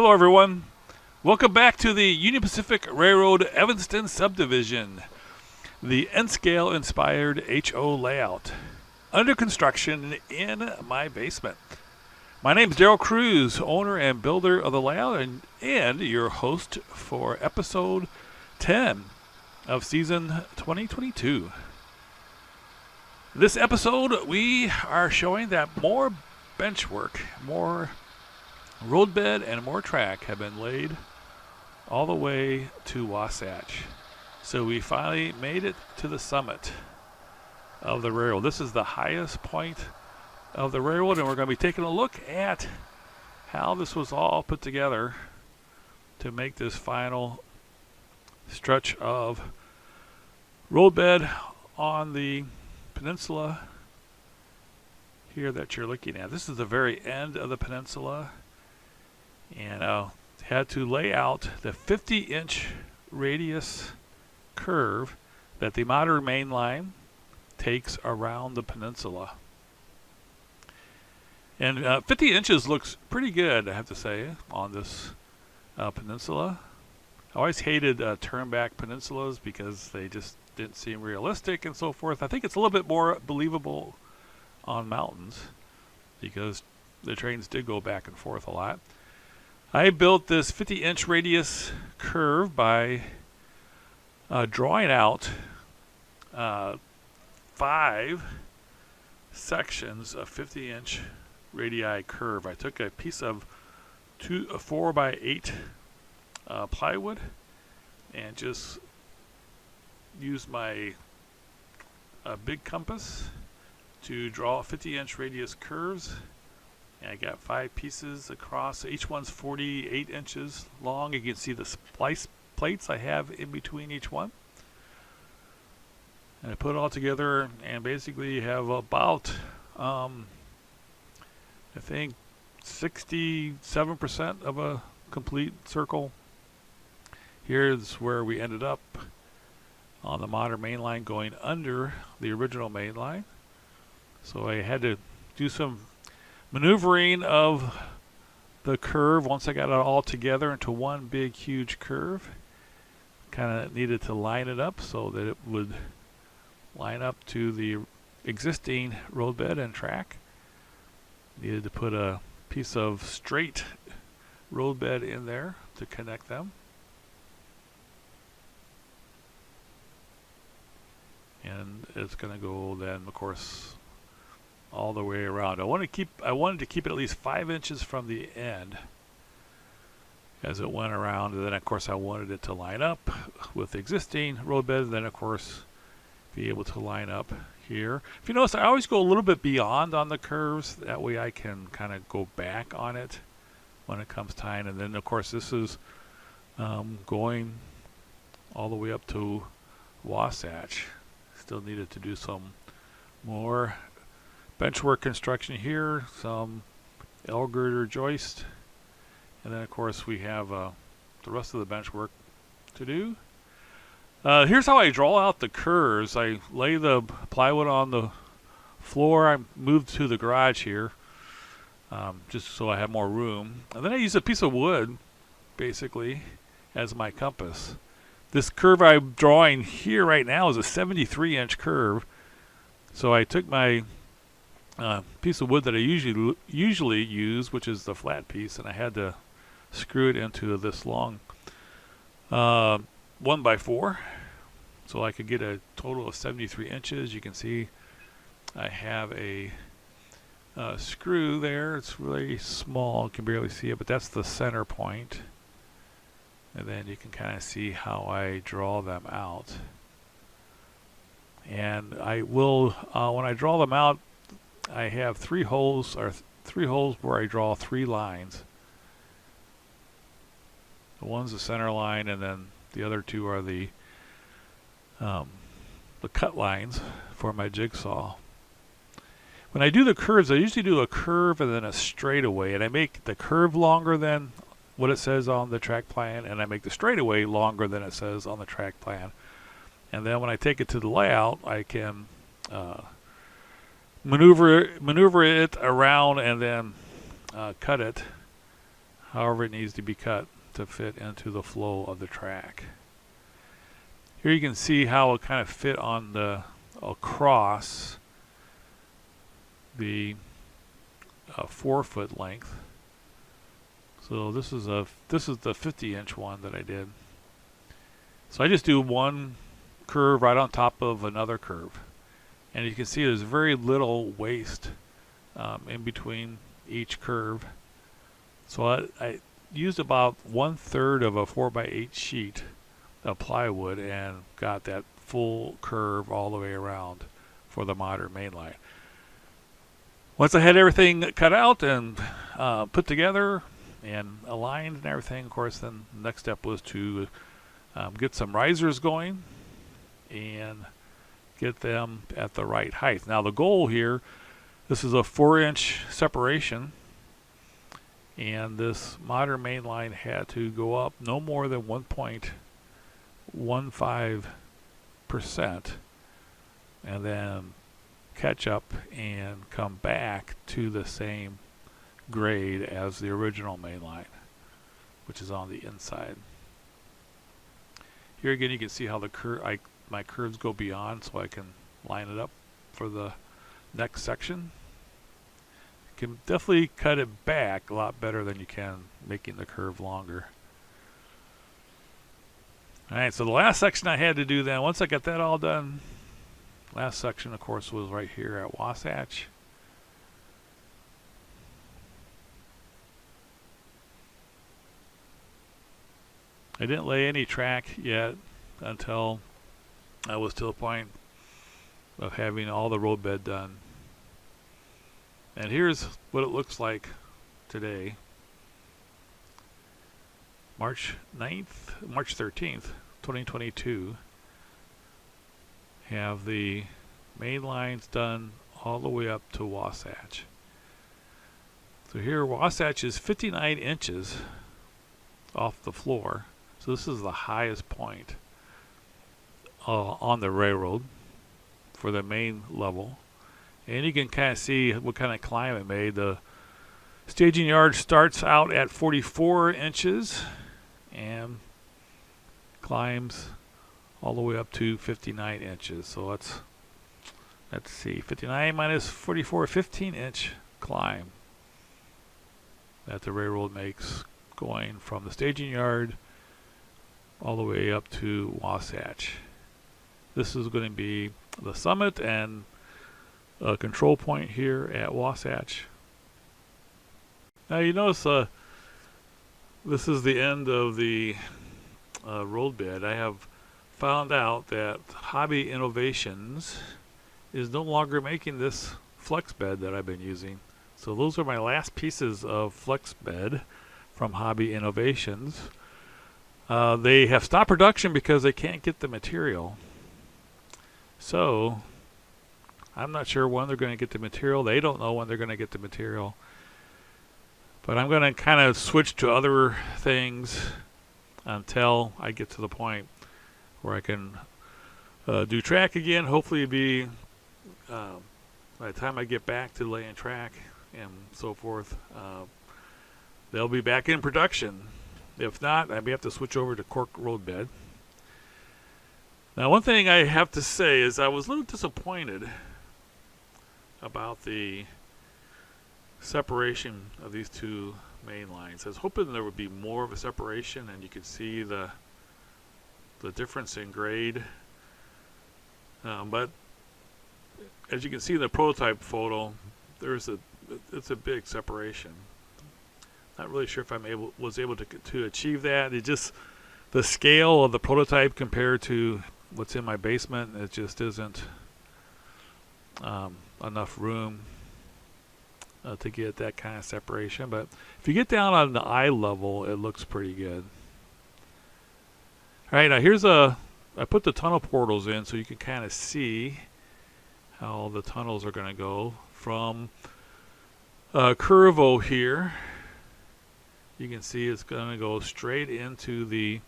Hello everyone. Welcome back to the Union Pacific Railroad Evanston Subdivision, the N-scale inspired HO layout, under construction in my basement. My name is Daryl Kruse, owner and builder of the layout and your host for episode 10 of season 2022. This episode we are showing that more bench work, more roadbed and more track have been laid all the way to Wasatch. So we finally made it to the summit of the railroad. This is the highest point of the railroad, and we're going to be taking a look at how this was all put together to make this final stretch of roadbed on the peninsula here that you're looking at. This is the very end of the peninsula, and had to lay out the 50-inch radius curve that the modern main line takes around the peninsula. And 50 inches looks pretty good, I have to say, on this peninsula. I always hated turn-back peninsulas because they just didn't seem realistic and so forth. I think it's a little bit more believable on mountains because the trains did go back and forth a lot. I built this 50-inch radius curve by drawing out 5 sections of 50-inch radii curve. I took a piece of 4x8 plywood and just used my big compass to draw 50-inch radius curves. And I got 5 pieces across. Each one's 48 inches long. You can see the splice plates I have in between each one. And I put it all together, and basically you have about, I think, 67% of a complete circle. Here's where we ended up on the modern main line going under the original main line. So I had to do some maneuvering of the curve once I got it all together into one big huge curve. Kind of needed to line it up so that it would line up to the existing roadbed and track. Needed to put a piece of straight roadbed in there to connect them. And it's going to go then, of course, all the way around. I wanted to keep it at least 5 inches from the end as it went around, and then of course I wanted it to line up with the existing roadbed, and then of course be able to line up here. If you notice, I always go a little bit beyond on the curves, that way I can kind of go back on it when it comes time. And then of course this is going all the way up to Wasatch. Still needed to do some more benchwork construction here, some L girder joist, and then of course we have the rest of the benchwork to do. Here's how I draw out the curves. I lay the plywood on the floor. I moved to the garage here just so I have more room, and then I use a piece of wood basically as my compass. This curve I'm drawing here right now is a 73-inch curve, so I took my piece of wood that I usually use, which is the flat piece, and I had to screw it into this long 1x4 so I could get a total of 73 inches. You can see I have a screw there. It's really small, you can barely see it, but that's the center point, and then you can kind of see how I draw them out. And I will, when I draw them out, I have 3 holes where I draw 3 lines. The one's the center line, and then the other 2 are the cut lines for my jigsaw. When I do the curves, I usually do a curve and then a straightaway, and I make the curve longer than what it says on the track plan, and I make the straightaway longer than it says on the track plan. And then when I take it to the layout, I can maneuver it around and then cut it however it needs to be cut to fit into the flow of the track. Here you can see how it kind of fit on the across the 4-foot length. So this is the 50-inch one that I did. So I just do one curve right on top of another curve, and you can see there's very little waste in between each curve. So I used about 1/3 of a 4x8 sheet of plywood and got that full curve all the way around for the modern main line. Once I had everything cut out and put together and aligned and everything, of course, then the next step was to get some risers going and get them at the right height. Now the goal here, this is a 4-inch separation, and this modern main line had to go up no more than 1.15%, and then catch up and come back to the same grade as the original main line, which is on the inside. Here again you can see how the my curves go beyond, so I can line it up for the next section. You can definitely cut it back a lot better than you can making the curve longer. Alright, so the last section I had to do then, once I got that all done, last section of course was right here at Wasatch. I didn't lay any track yet until I was to the point of having all the roadbed done. And here's what it looks like today, March 13th, 2022. Have the main lines done all the way up to Wasatch. So here Wasatch is 59 inches off the floor. So this is the highest point on the railroad for the main level. And you can kind of see what kind of climb it made. The staging yard starts out at 44 inches and climbs all the way up to 59 inches. So let's see, 59 minus 44, 15-inch climb that the railroad makes going from the staging yard all the way up to Wasatch. This is going to be the summit and a control point here at Wasatch. Now you notice this is the end of the roadbed. I have found out that Hobby Innovations is no longer making this flex bed that I've been using. So those are my last pieces of flex bed from Hobby Innovations. They have stopped production because they can't get the material. So I'm not sure when they're going to get the material. They don't know when they're going to get the material. But I'm going to kind of switch to other things until I get to the point where I can do track again. Hopefully it'll be by the time I get back to laying track and so forth, they'll be back in production. If not, I may have to switch over to cork roadbed. Now one thing I have to say is I was a little disappointed about the separation of these two main lines. I was hoping there would be more of a separation and you could see the difference in grade. But as you can see in the prototype photo, it's a big separation. Not really sure if was able to achieve that. It just, the scale of the prototype compared to what's in my basement, it just isn't enough room to get that kind of separation. But if you get down on the eye level, it looks pretty good. All right, now here's I put the tunnel portals in so you can kind of see how the tunnels are going to go from Curvo here. You can see it's going to go straight into the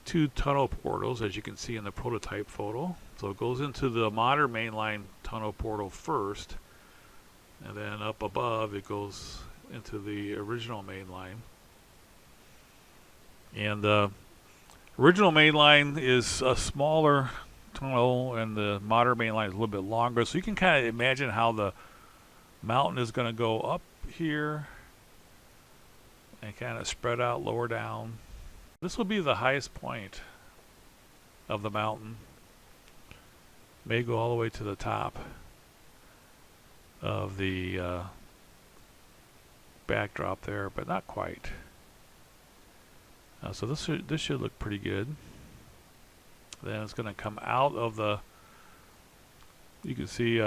two tunnel portals, as you can see in the prototype photo. So it goes into the modern mainline tunnel portal first, and then up above it goes into the original main line. And the original main line is a smaller tunnel, and the modern main line is a little bit longer. So you can kind of imagine how the mountain is going to go up here and kind of spread out lower down. This will be the highest point of the mountain. May go all the way to the top of the backdrop there, but not quite. So this should look pretty good. Then it's going to come out of the, you can see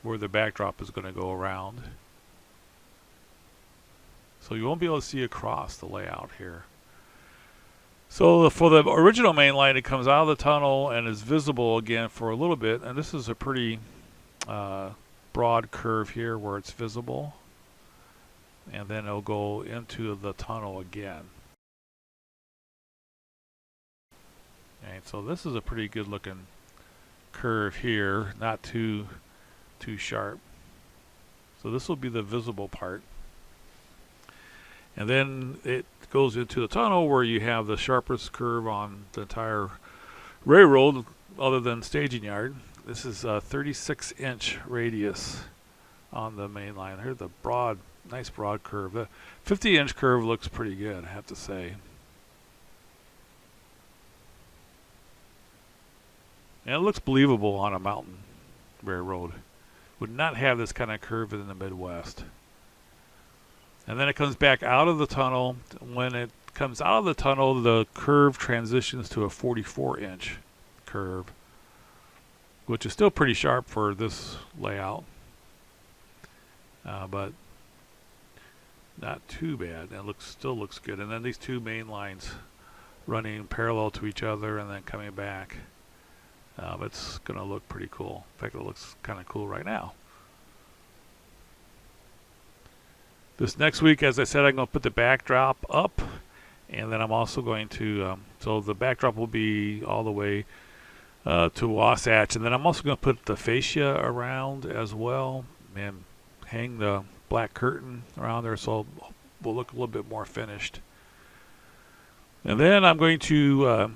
where the backdrop is going to go around. So you won't be able to see across the layout here. So for the original main line, it comes out of the tunnel and is visible again for a little bit. And this is a pretty broad curve here where it's visible. And then it'll go into the tunnel again. And so this is a pretty good looking curve here, not too sharp. So this will be the visible part. And then it goes into the tunnel where you have the sharpest curve on the entire railroad other than staging yard. This is a 36-inch radius on the main line. Here's the broad, nice broad curve. The 50-inch curve looks pretty good, I have to say. And it looks believable on a mountain railroad. Would not have this kind of curve in the Midwest. And then it comes back out of the tunnel. When it comes out of the tunnel, the curve transitions to a 44-inch curve, which is still pretty sharp for this layout, but not too bad. It still looks good. And then these two main lines running parallel to each other and then coming back. It's going to look pretty cool. In fact, it looks kind of cool right now. This next week, as I said, I'm going to put the backdrop up, and then I'm also going to, so the backdrop will be all the way to Wasatch, and then I'm also going to put the fascia around as well, and hang the black curtain around there so it will look a little bit more finished. And then I'm going to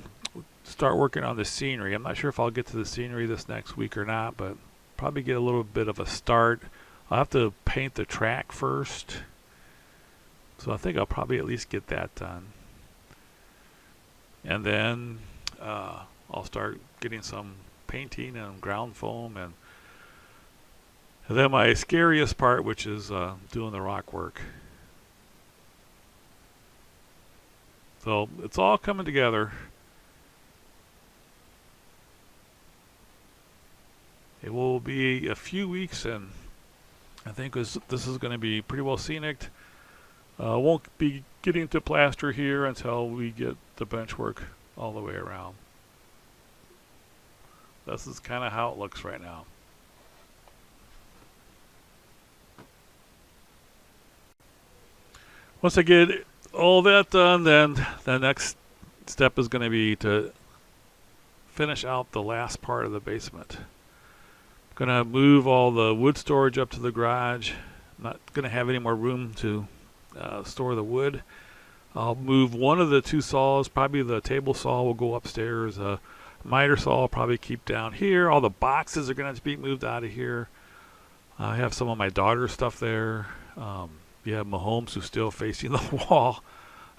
start working on the scenery. I'm not sure if I'll get to the scenery this next week or not, but probably get a little bit of a start. I'll have to paint the track first, so I think I'll probably at least get that done. And then I'll start getting some painting and ground foam, and then my scariest part, which is doing the rock work. So it's all coming together. It will be a few weeks, and I think this is going to be pretty well scenic. Won't be getting to plaster here until we get the benchwork all the way around. This is kind of how it looks right now. Once I get all that done, then the next step is going to be to finish out the last part of the basement. I'm going to move all the wood storage up to the garage. I'm not going to have any more room to store the wood. I'll move one of the two saws. Probably the table saw will go upstairs. Miter saw will probably keep down here. All the boxes are going to have to be moved out of here. I have some of my daughter's stuff there. You have Mahomes who's still facing the wall.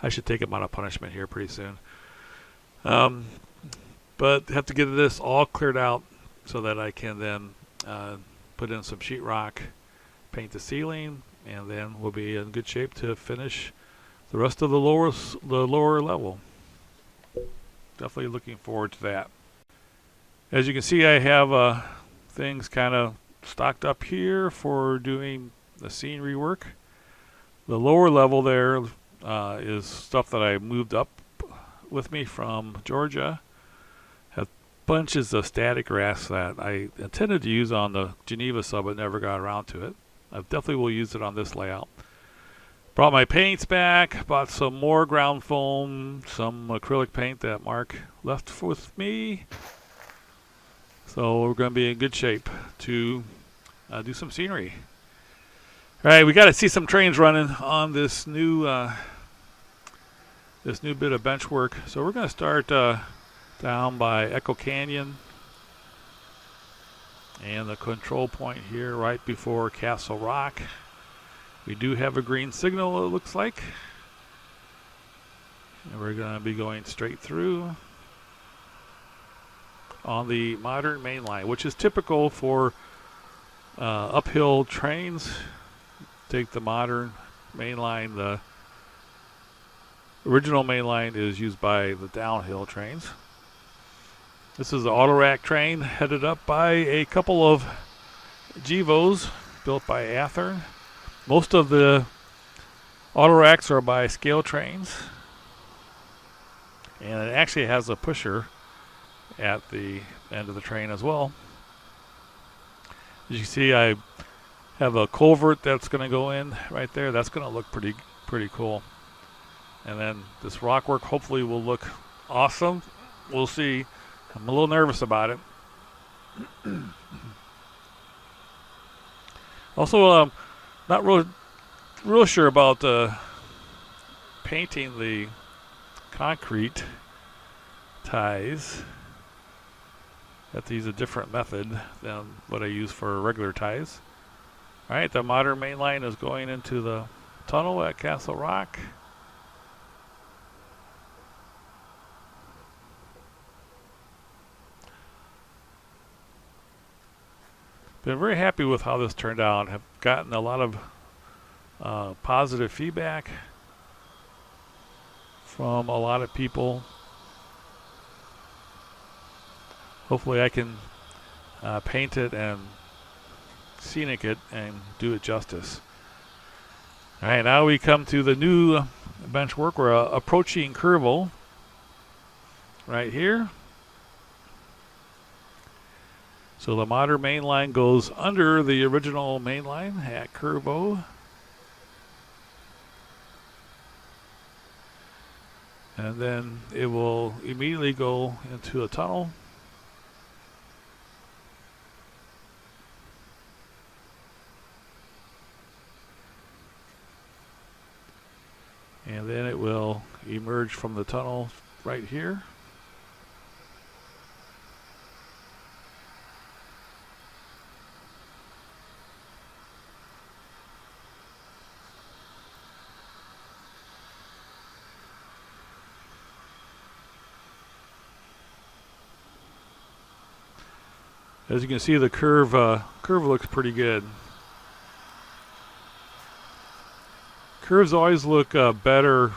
I should take him on a punishment here pretty soon. But have to get this all cleared out so that I can then put in some sheetrock, paint the ceiling, and then we'll be in good shape to finish the rest of the lower level. Definitely looking forward to that. As you can see, I have things kind of stocked up here for doing the scenery work. The lower level there is stuff that I moved up with me from Georgia. Have bunches of static grass that I intended to use on the Geneva sub, but never got around to it. I definitely will use it on this layout. Brought my paints back, bought some more ground foam, some acrylic paint that Mark left with me. So we're going to be in good shape to do some scenery. All right, we got to see some trains running on this new bit of bench work. So we're going to start down by Echo Canyon and the control point here right before Castle Rock. We do have a green signal, it looks like. And we're going to be going straight through on the modern main line, which is typical for uphill trains. Take the modern main line. The original main line is used by the downhill trains. This is the auto rack train headed up by a couple of Gevos built by Athearn. Most of the auto racks are by scale trains. And it actually has a pusher at the end of the train as well. As you can see, I have a culvert that's going to go in right there. That's going to look pretty cool. And then this rock work hopefully will look awesome. We'll see. I'm a little nervous about it. Also, not real sure about painting the concrete ties. I have to use a different method than what I use for regular ties. All right, the modern main line is going into the tunnel at Castle Rock. Been very happy with how this turned out. Have gotten a lot of positive feedback from a lot of people. Hopefully I can paint it and scenic it and do it justice. All right, now we come to the new bench work. We're approaching Kerrville right here. So the modern main line goes under the original main line at Kerrville. And then it will immediately go into a tunnel. And then it will emerge from the tunnel right here. As you can see, the curve looks pretty good. Curves always look better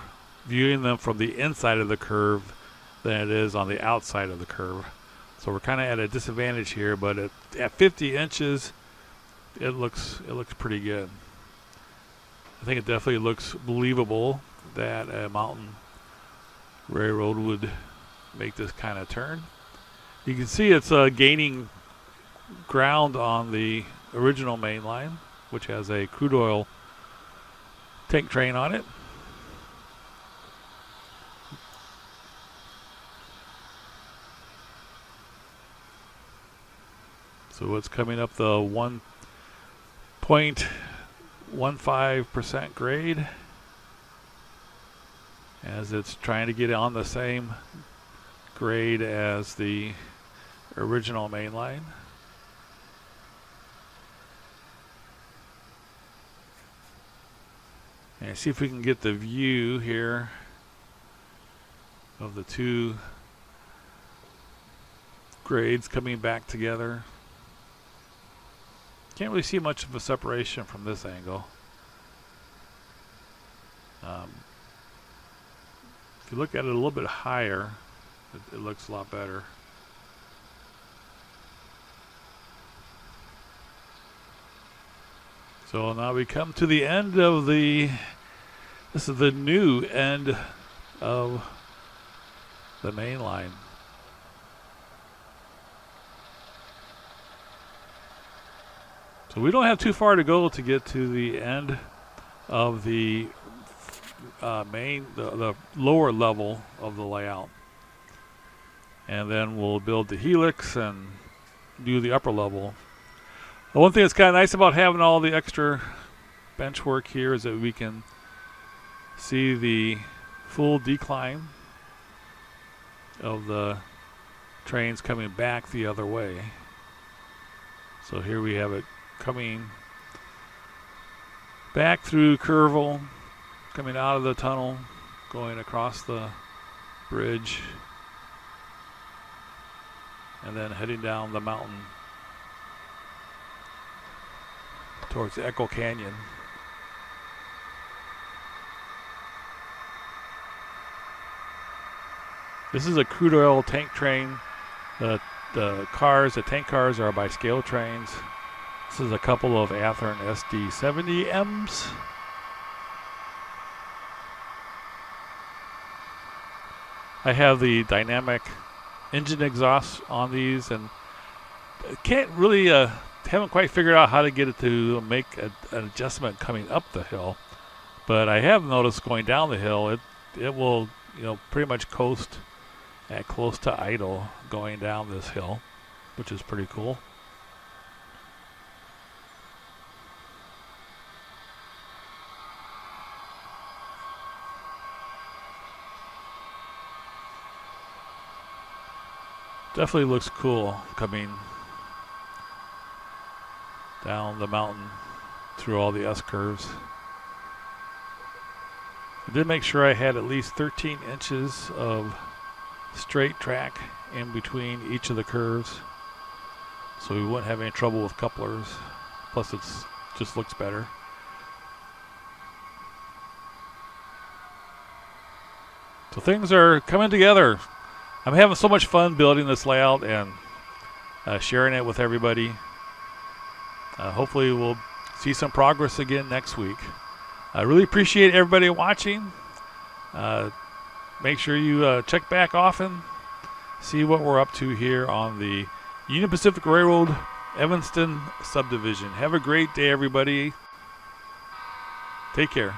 viewing them from the inside of the curve than it is on the outside of the curve. So we're kind of at a disadvantage here, but at 50 inches, it looks pretty good. I think it definitely looks believable that a mountain railroad would make this kind of turn. You can see it's gaining ground on the original main line, which has a crude oil tank train on it. So it's coming up the 1.15% grade as it's trying to get on the same grade as the original main line. And see if we can get the view here of the two grades coming back together. Can't really see much of a separation from this angle. If you look at it a little bit higher, it looks a lot better. So now we come to the end of this is the new end of the main line. So we don't have too far to go to get to the end of the the lower level of the layout. And then we'll build the helix and do the upper level. The one thing that's kind of nice about having all the extra benchwork here is that we can see the full decline of the trains coming back the other way. So here we have it coming back through Kerrville, coming out of the tunnel, going across the bridge, and then heading down the mountain towards Echo Canyon. This is a crude oil tank train. The tank cars are by scale trains. This is a couple of Athearn SD70Ms. I have the dynamic engine exhaust on these, and can't really, haven't quite figured out how to get it to make an adjustment coming up the hill. But I have noticed going down the hill, it will, pretty much coast at close to idle going down this hill, which is pretty cool. Definitely looks cool coming down the mountain through all the S-curves. I did make sure I had at least 13 inches of straight track in between each of the curves, so we wouldn't have any trouble with couplers. Plus it just looks better. So things are coming together. I'm having so much fun building this layout and sharing it with everybody. Hopefully we'll see some progress again next week. I really appreciate everybody watching. Make sure you check back often, see what we're up to here on the Union Pacific Railroad Evanston Subdivision. Have a great day, everybody. Take care.